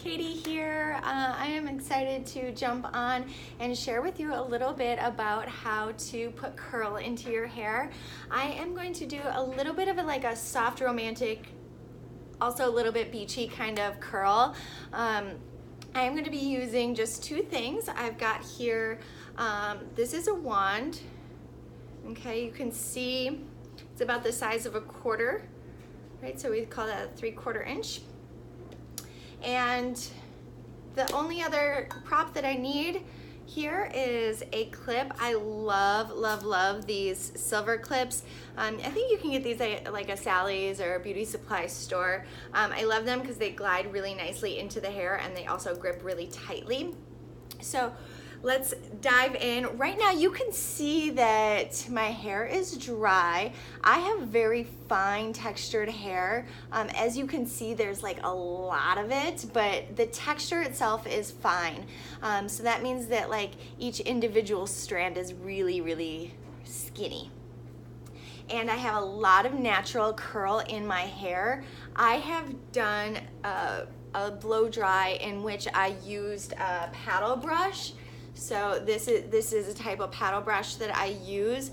Katie here. I am excited to jump on and share with you a little bit about how to put curl into your hair. I am going to do a little bit of a soft romantic, also a little bit beachy kind of curl. I am going to be using just two things. I've got here, this is a wand. Okay, you can see it's about the size of a quarter, right? So we call that a 3/4 inch. And the only other prop that I need here is a clip. I love, love, love these silver clips. I think you can get these at like a Sally's or a beauty supply store. I love them because they glide really nicely into the hair and they also grip really tightly. So let's dive in. Right now you can see that my hair is dry. I have very fine textured hair. As you can see, there's like a lot of it, but the texture itself is fine. So that means that like each individual strand is really, really skinny. And I have a lot of natural curl in my hair. I have done a blow dry in which I used a paddle brush. So this is a type of paddle brush that I use.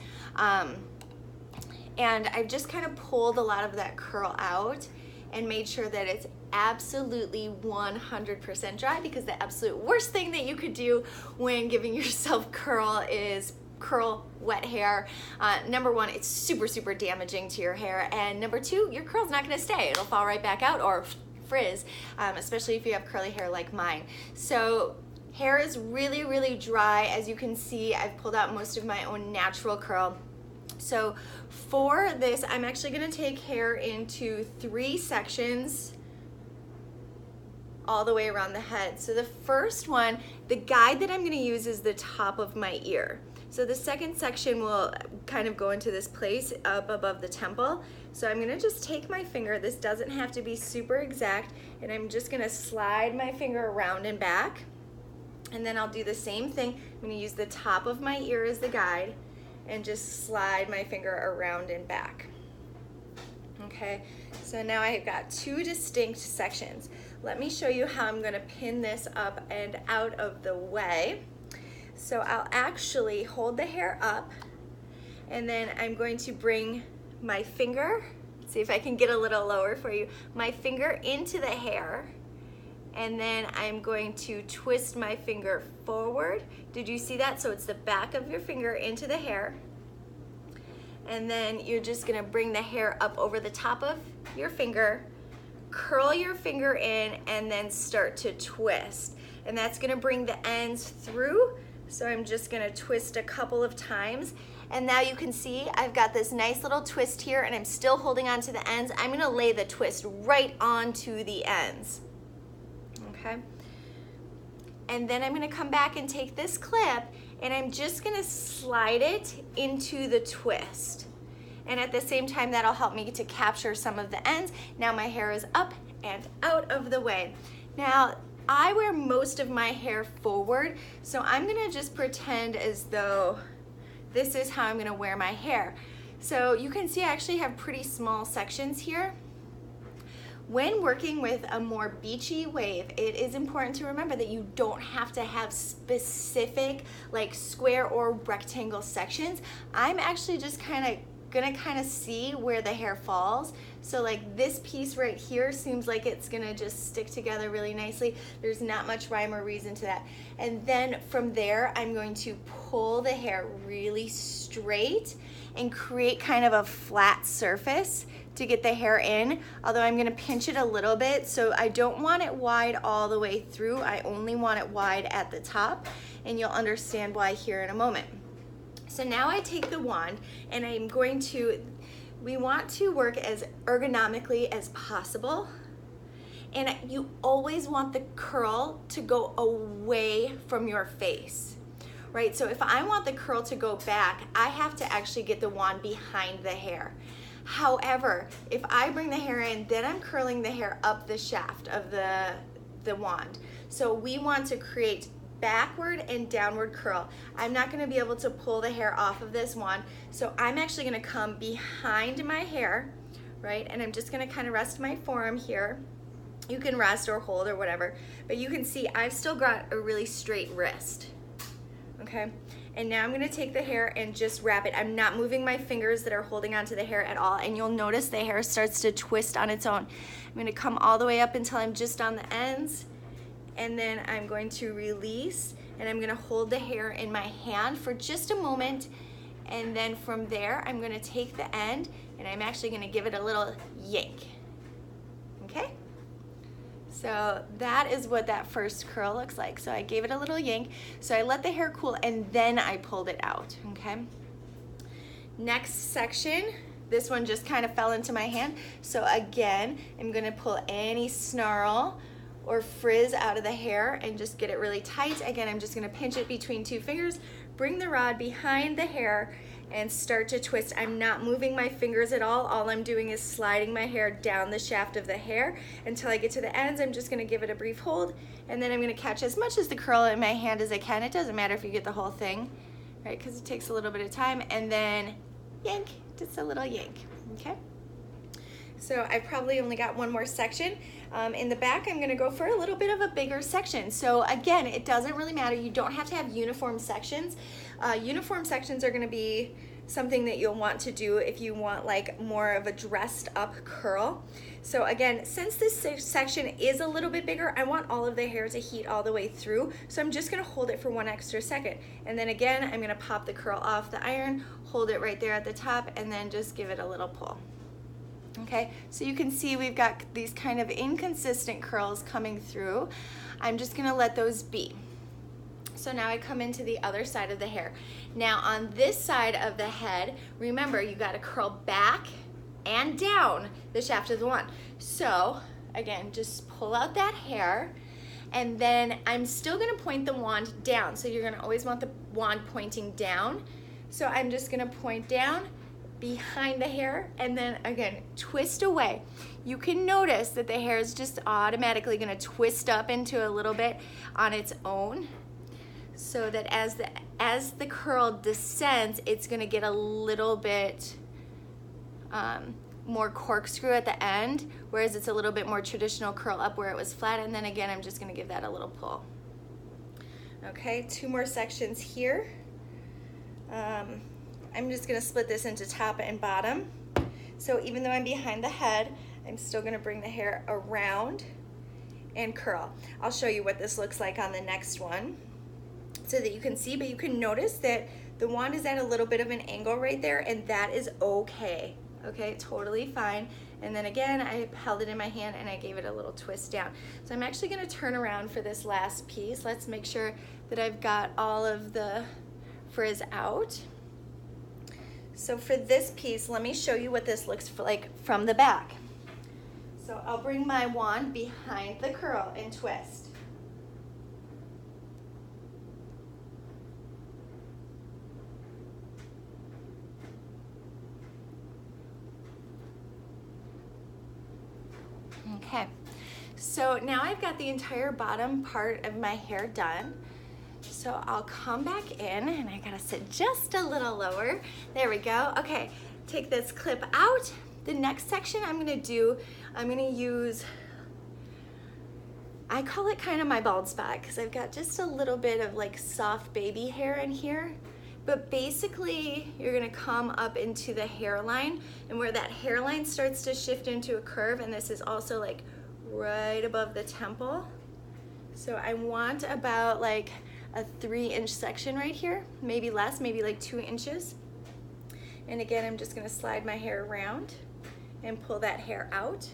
And I've just kind of pulled a lot of that curl out and made sure that it's absolutely 100% dry, because the absolute worst thing that you could do when giving yourself curl is curl wet hair. Number one, it's super, super damaging to your hair. And number two, your curl's not gonna stay. It'll fall right back out or frizz, especially if you have curly hair like mine. So hair is really, really dry. As you can see, I've pulled out most of my own natural curl. So for this, I'm actually gonna take hair into 3 sections all the way around the head. So the first one, the guide that I'm gonna use is the top of my ear. So the second section will kind of go into this place up above the temple. So I'm gonna just take my finger, this doesn't have to be super exact, and I'm just gonna slide my finger around and back. And then I'll do the same thing. I'm gonna use the top of my ear as the guide and just slide my finger around and back. Okay, so now I've got 2 distinct sections. Let me show you how I'm gonna pin this up and out of the way. So I'll actually hold the hair up, and then I'm going to bring my finger, see if I can get a little lower for you, my finger into the hair, and then I'm going to twist my finger forward. Did you see that? So it's the back of your finger into the hair, and then you're just gonna bring the hair up over the top of your finger, curl your finger in, and then start to twist. And that's gonna bring the ends through. So I'm just gonna twist a couple of times. And now you can see I've got this nice little twist here, and I'm still holding on to the ends. I'm gonna lay the twist right onto the ends. Okay. And then I'm gonna come back and take this clip, and I'm just gonna slide it into the twist. And at the same time, that'll help me to capture some of the ends. Now my hair is up and out of the way. Now, I wear most of my hair forward, so I'm gonna just pretend as though this is how I'm gonna wear my hair. So you can see I actually have pretty small sections here. When working with a more beachy wave, it is important to remember that you don't have to have specific like square or rectangle sections. I'm actually just gonna see where the hair falls. So like this piece right here seems like it's gonna just stick together really nicely. There's not much rhyme or reason to that. And then from there, I'm going to pull the hair really straight and create kind of a flat surface to get the hair in, although I'm gonna pinch it a little bit. So I don't want it wide all the way through. I only want it wide at the top, and you'll understand why here in a moment. So now I take the wand, and I'm going to, we want to work as ergonomically as possible. And you always want the curl to go away from your face, right? So if I want the curl to go back, I have to actually get the wand behind the hair. However, if I bring the hair in, then I'm curling the hair up the shaft of the wand. So we want to create backward and downward curl. I'm not gonna be able to pull the hair off of this wand, so I'm actually gonna come behind my hair, right? And I'm just gonna kind of rest my forearm here, You can rest or hold or whatever, but you can see I've still got a really straight wrist, okay? And now I'm gonna take the hair and just wrap it. I'm not moving my fingers that are holding onto the hair at all, and you'll notice the hair starts to twist on its own. I'm gonna come all the way up until I'm just on the ends, and then I'm going to release, and I'm gonna hold the hair in my hand for just a moment, and then from there, I'm gonna take the end, and I'm actually gonna give it a little yank, okay? So that is what that first curl looks like. So I gave it a little yank. So I let the hair cool and then I pulled it out, okay? Next section, this one just kind of fell into my hand. So again, I'm gonna pull any snarl or frizz out of the hair and just get it really tight. Again, I'm just gonna pinch it between two fingers, bring the rod behind the hair and start to twist. I'm not moving my fingers at all. All I'm doing is sliding my hair down the shaft of the hair until I get to the ends. I'm just gonna give it a brief hold, and then I'm gonna catch as much as the curl in my hand as I can. It doesn't matter if you get the whole thing, right? Because it takes a little bit of time, and then yank, just a little yank, okay? So I probably only got one more section. In the back, I'm gonna go for a little bit of a bigger section. So again, it doesn't really matter. You don't have to have uniform sections. Uniform sections are gonna be something that you'll want to do if you want like more of a dressed up curl. So again, since this section is a little bit bigger, I want all of the hair to heat all the way through. So I'm just gonna hold it for 1 extra second. And then again, I'm gonna pop the curl off the iron, hold it right there at the top, and then just give it a little pull. Okay, so you can see we've got these kind of inconsistent curls coming through. I'm just gonna let those be. So now I come into the other side of the hair. Now on this side of the head, remember you gotta curl back and down the shaft of the wand. So again, just pull out that hair, and then I'm still gonna point the wand down. So you're gonna always want the wand pointing down. So I'm just gonna point down behind the hair, and then again, twist away. You can notice that the hair is just automatically gonna twist up into a little bit on its own, so that as the curl descends, it's gonna get a little bit more corkscrew at the end, whereas it's a little bit more traditional curl up where it was flat, and then again, I'm just gonna give that a little pull. Okay, 2 more sections here. I'm just gonna split this into top and bottom. So even though I'm behind the head, I'm still gonna bring the hair around and curl. I'll show you what this looks like on the next one so that you can see, but you can notice that the wand is at a little bit of an angle right there, and that is okay. Okay, totally fine. And then again, I held it in my hand and I gave it a little twist down. So I'm actually gonna turn around for this last piece. Let's make sure that I've got all of the frizz out. So for this piece, let me show you what this looks like from the back. So I'll bring my wand behind the curl and twist. Okay, so now I've got the entire bottom part of my hair done. So I'll come back in, and I gotta sit just a little lower. There we go. Okay, take this clip out. The next section I'm gonna use, I call it kind of my bald spot, because I've got just a little bit of like soft baby hair in here. But basically, you're gonna come up into the hairline, and where that hairline starts to shift into a curve, and this is also like right above the temple. So I want about like a 3-inch section right here, maybe less, maybe like 2 inches. And again, I'm just gonna slide my hair around and pull that hair out.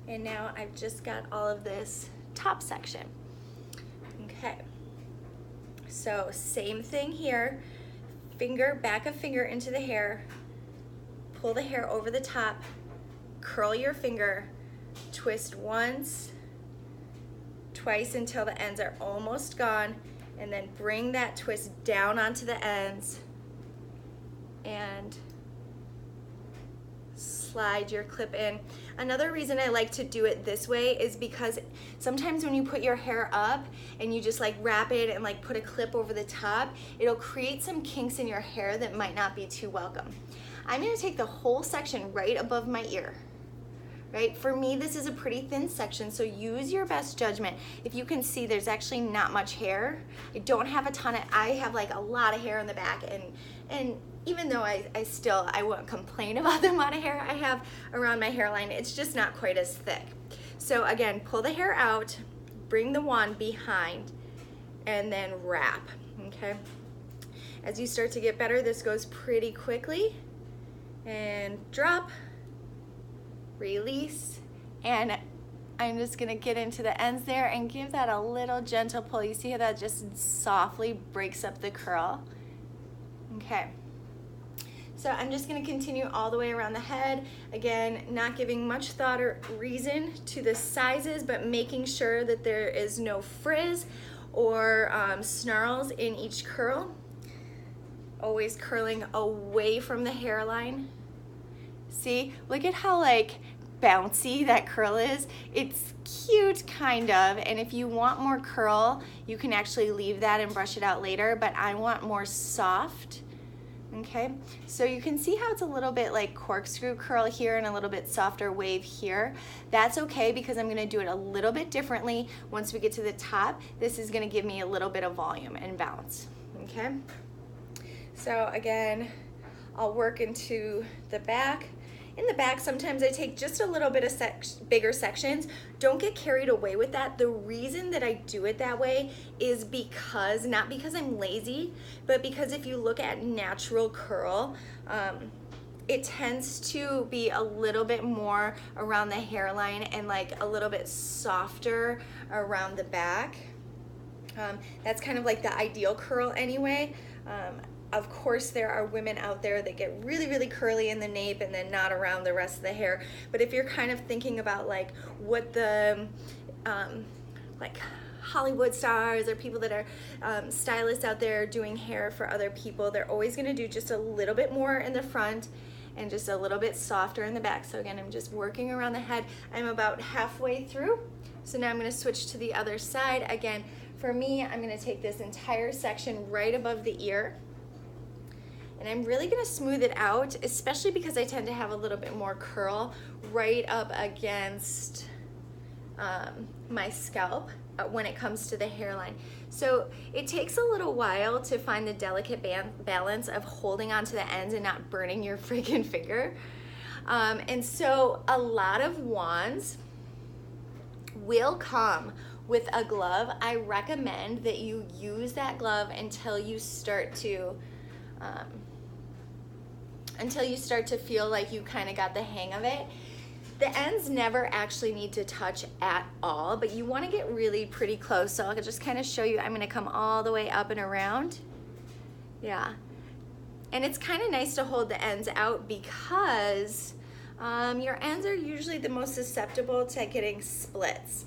And now I've just got all of this top section. Okay, so same thing here, back of finger into the hair, pull the hair over the top, curl your finger, twist once, twice until the ends are almost gone, and then bring that twist down onto the ends and slide your clip in. Another reason I like to do it this way is because sometimes when you put your hair up and you just like wrap it and like put a clip over the top, it'll create some kinks in your hair that might not be too welcome. I'm gonna take the whole section right above my ear. Right? For me, this is a pretty thin section, so use your best judgment. If you can see, there's actually not much hair. I don't have a ton of, I have like a lot of hair in the back, and even though I won't complain about the amount of hair I have around my hairline, it's just not quite as thick. So again, pull the hair out, bring the wand behind, and then wrap, okay? As you start to get better, this goes pretty quickly, and drop, release, and I'm just gonna get into the ends there and give that a little gentle pull. You see how that just softly breaks up the curl? Okay. So I'm just gonna continue all the way around the head. Again, not giving much thought or reason to the sizes, but making sure that there is no frizz or snarls in each curl. Always curling away from the hairline. See, look at how like bouncy that curl is. It's cute, kind of, and if you want more curl, you can actually leave that and brush it out later, but I want more soft, okay? So you can see how it's a little bit like corkscrew curl here and a little bit softer wave here. That's okay because I'm gonna do it a little bit differently. Once we get to the top, this is gonna give me a little bit of volume and bounce, okay? So again, I'll work into the back. In the back, sometimes I take just a little bit of bigger sections. Don't get carried away with that. The reason that I do it that way is because, not because I'm lazy, but because if you look at natural curl, it tends to be a little bit more around the hairline and like a little bit softer around the back. That's kind of like the ideal curl anyway. Of course, there are women out there that get really, really curly in the nape and then not around the rest of the hair. But if you're kind of thinking about like what the like Hollywood stars or people that are stylists out there doing hair for other people, they're always gonna do just a little bit more in the front and just a little bit softer in the back. So again, I'm just working around the head. I'm about halfway through. So now I'm gonna switch to the other side. Again, for me, I'm gonna take this entire section right above the ear. And I'm really gonna smooth it out, especially because I tend to have a little bit more curl right up against my scalp when it comes to the hairline. So it takes a little while to find the delicate balance of holding onto the ends and not burning your freaking finger. And so a lot of wands will come with a glove. I recommend that you use that glove until you start to feel like you kind of got the hang of it. The ends never actually need to touch at all, but you want to get really pretty close. So I'll just kind of show you. I'm going to come all the way up and around. Yeah. And it's kind of nice to hold the ends out because your ends are usually the most susceptible to getting splits.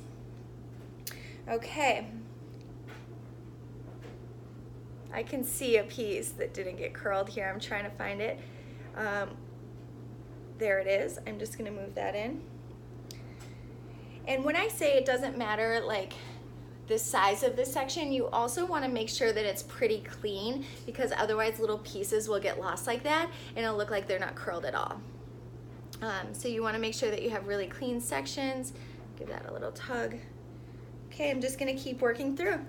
Okay. I can see a piece that didn't get curled here. I'm trying to find it. There it is. I'm just gonna move that in. And when I say it doesn't matter like the size of the section, you also wanna make sure that it's pretty clean because otherwise little pieces will get lost like that and it'll look like they're not curled at all. So you wanna make sure that you have really clean sections. Give that a little tug. Okay, I'm just gonna keep working through.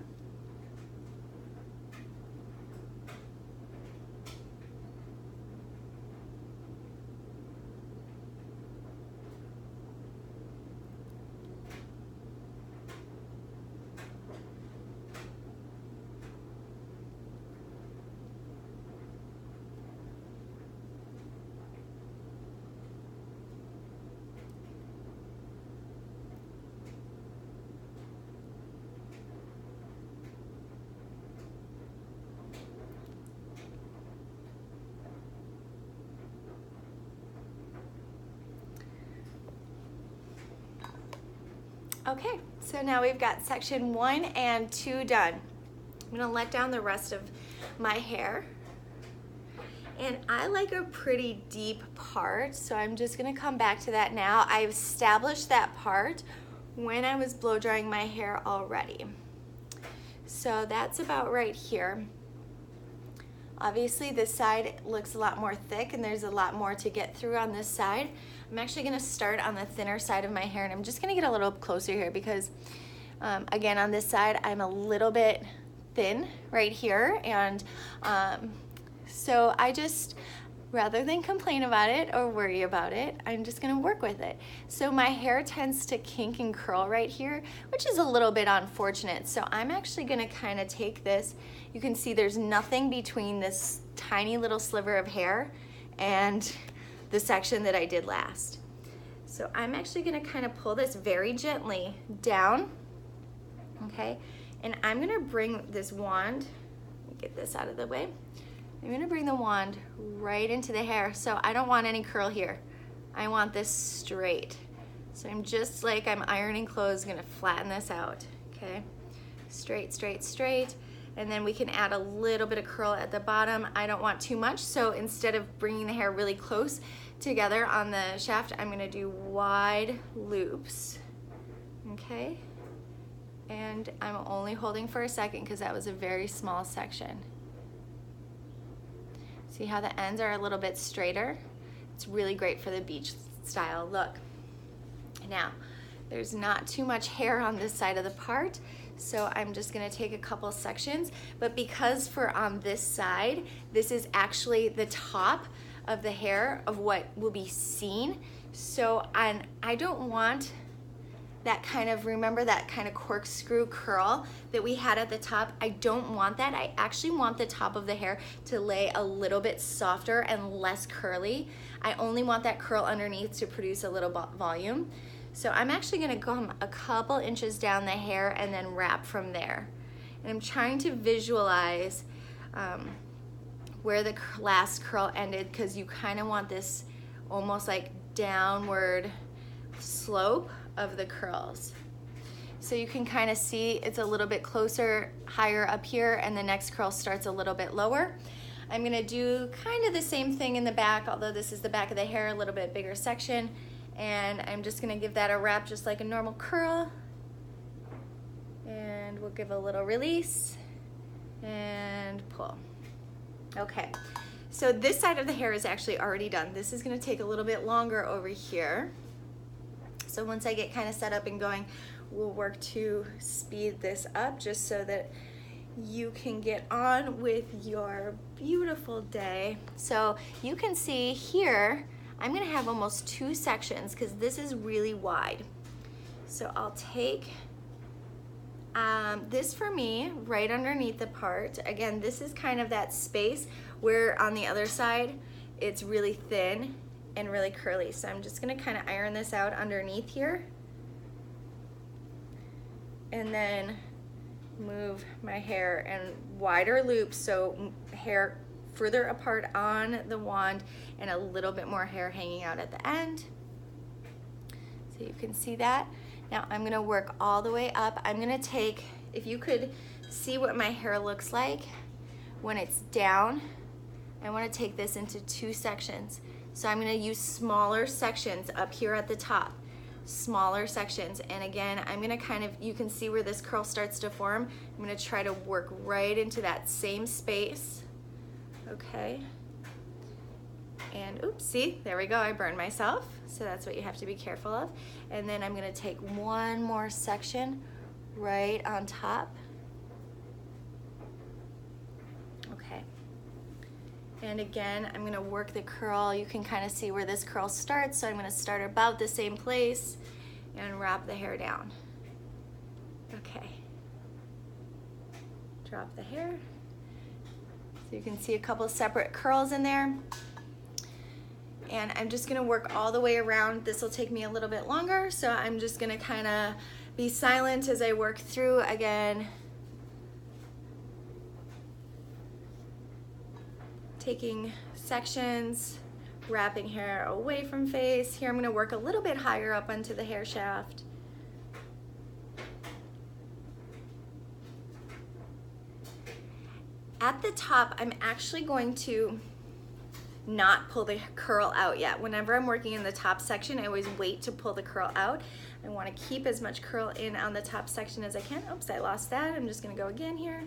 Okay, so now we've got section 1 and 2 done. I'm gonna let down the rest of my hair. And I like a pretty deep part, so I'm just gonna come back to that now. I've established that part when I was blow drying my hair already. So that's about right here. Obviously this side looks a lot more thick and there's a lot more to get through on this side. I'm actually gonna start on the thinner side of my hair, and I'm just gonna get a little closer here because again, on this side I'm a little bit thin right here, and so I just, rather than complain about it or worry about it, I'm just gonna work with it. So my hair tends to kink and curl right here, which is a little bit unfortunate. So I'm actually gonna kind of take this, you can see there's nothing between this tiny little sliver of hair and the section that I did last. So I'm actually gonna kind of pull this very gently down, okay? And I'm gonna bring this wand, get this out of the way. I'm gonna bring the wand right into the hair. So I don't want any curl here. I want this straight. So I'm just like I'm ironing clothes, gonna flatten this out, okay? Straight, straight, straight. And then we can add a little bit of curl at the bottom. I don't want too much, so instead of bringing the hair really close together on the shaft, I'm gonna do wide loops, okay? And I'm only holding for a second because that was a very small section. See how the ends are a little bit straighter? It's really great for the beach style look. Now, there's not too much hair on this side of the part, so I'm just gonna take a couple sections, but because for on this side, this is actually the top of the hair of what will be seen, so I don't want that kind of, remember that kind of corkscrew curl that we had at the top? I don't want that. I actually want the top of the hair to lay a little bit softer and less curly. I only want that curl underneath to produce a little volume. So I'm actually gonna go a couple inches down the hair and then wrap from there. And I'm trying to visualize where the last curl ended, because you kind of want this almost like downward slope of the curls. So you can kind of see it's a little bit closer, higher up here, and the next curl starts a little bit lower. I'm gonna do kind of the same thing in the back, although this is the back of the hair, a little bit bigger section, and I'm just gonna give that a wrap just like a normal curl, and we'll give a little release and pull. Okay, so this side of the hair is actually already done. This is gonna take a little bit longer over here. So once I get kind of set up and going, we'll work to speed this up just so that you can get on with your beautiful day. So you can see here, I'm gonna have almost 2 sections because this is really wide. So I'll take this for me right underneath the part. Again, this is kind of that space where on the other side, it's really thin and really curly. So I'm just gonna kind of iron this out underneath here and then move my hair in wider loops, so hair further apart on the wand and a little bit more hair hanging out at the end. So you can see that. Now I'm gonna work all the way up. I'm gonna take, if you could see what my hair looks like when it's down, I wanna take this into 2 sections. So I'm gonna use smaller sections up here at the top, smaller sections. And again, I'm gonna kind of, you can see where this curl starts to form. I'm gonna try to work right into that same space, okay? And oops, see, there we go, I burned myself. So that's what you have to be careful of. And then I'm gonna take one more section right on top. Okay. And again, I'm gonna work the curl. You can kind of see where this curl starts, so I'm gonna start about the same place and wrap the hair down. Okay. Drop the hair. So you can see a couple separate curls in there. And I'm just gonna work all the way around. This will take me a little bit longer, so I'm just gonna kind of be silent as I work through again. Taking sections, wrapping hair away from face. Here I'm gonna work a little bit higher up onto the hair shaft. At the top, I'm actually going to not pull the curl out yet. Whenever I'm working in the top section, I always wait to pull the curl out. I wanna keep as much curl in on the top section as I can. Oops, I lost that. I'm just gonna go again here.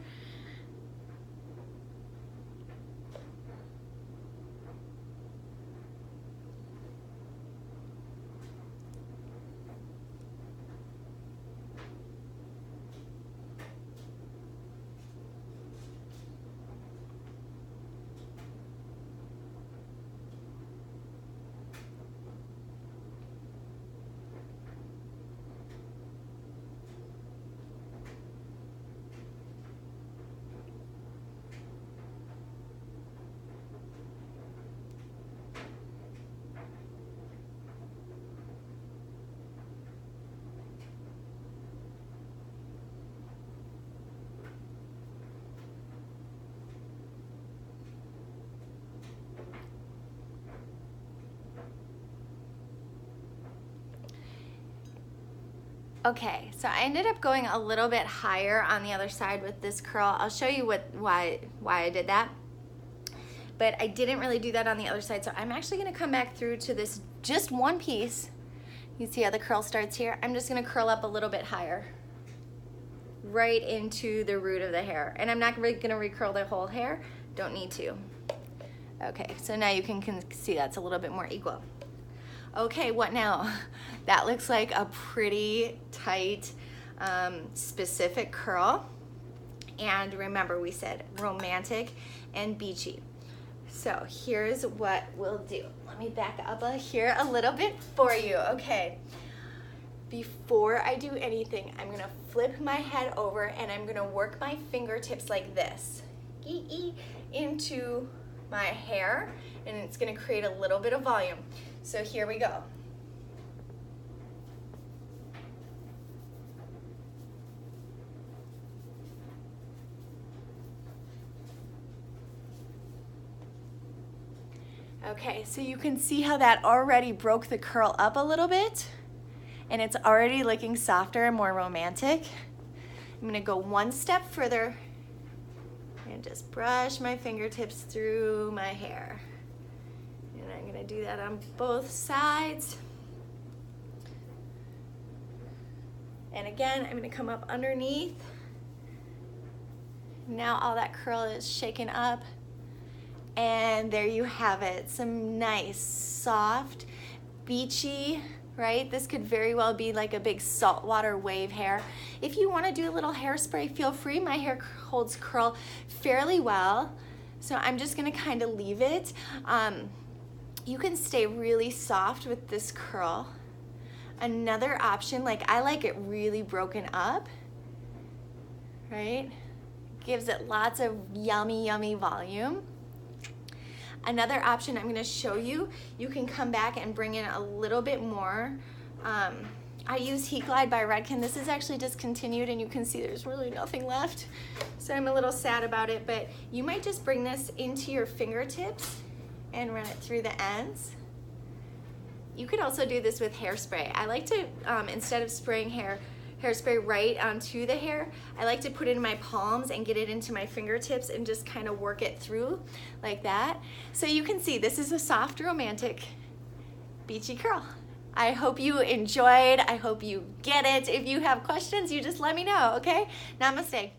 Okay, so I ended up going a little bit higher on the other side with this curl. I'll show you why I did that. But I didn't really do that on the other side, so I'm actually gonna come back through to this just one piece. You see how the curl starts here? I'm just gonna curl up a little bit higher, right into the root of the hair. And I'm not really gonna recurl the whole hair, don't need to. Okay, so now you can see that's a little bit more equal. Okay, what now? That looks like a pretty tight, specific curl. And remember, we said romantic and beachy. So here's what we'll do. Let me back up here a little bit for you. Okay, before I do anything, I'm gonna flip my head over and I'm gonna work my fingertips like this into my hair, and it's gonna create a little bit of volume. So here we go. Okay, so you can see how that already broke the curl up a little bit, and it's already looking softer and more romantic. I'm gonna go one step further and just brush my fingertips through my hair. And I'm gonna do that on both sides. And again, I'm gonna come up underneath. Now all that curl is shaken up. And there you have it, some nice, soft, beachy, right? This could very well be like a big saltwater wave hair. If you want to do a little hairspray, feel free. My hair holds curl fairly well, so I'm just going to kind of leave it. You can stay really soft with this curl. Another option, like I like it really broken up, right? Gives it lots of yummy, yummy volume. Another option I'm going to show you, you can come back and bring in a little bit more. I use Heat Glide by Redken. This is actually discontinued, and you can see there's really nothing left. So I'm a little sad about it, but you might just bring this into your fingertips and run it through the ends. You could also do this with hairspray. I like to, instead of spraying hairspray right onto the hair, I like to put it in my palms and get it into my fingertips and just kind of work it through like that. So you can see this is a soft, romantic, beachy curl. I hope you enjoyed. I hope you get it. If you have questions, you just let me know, okay? Namaste.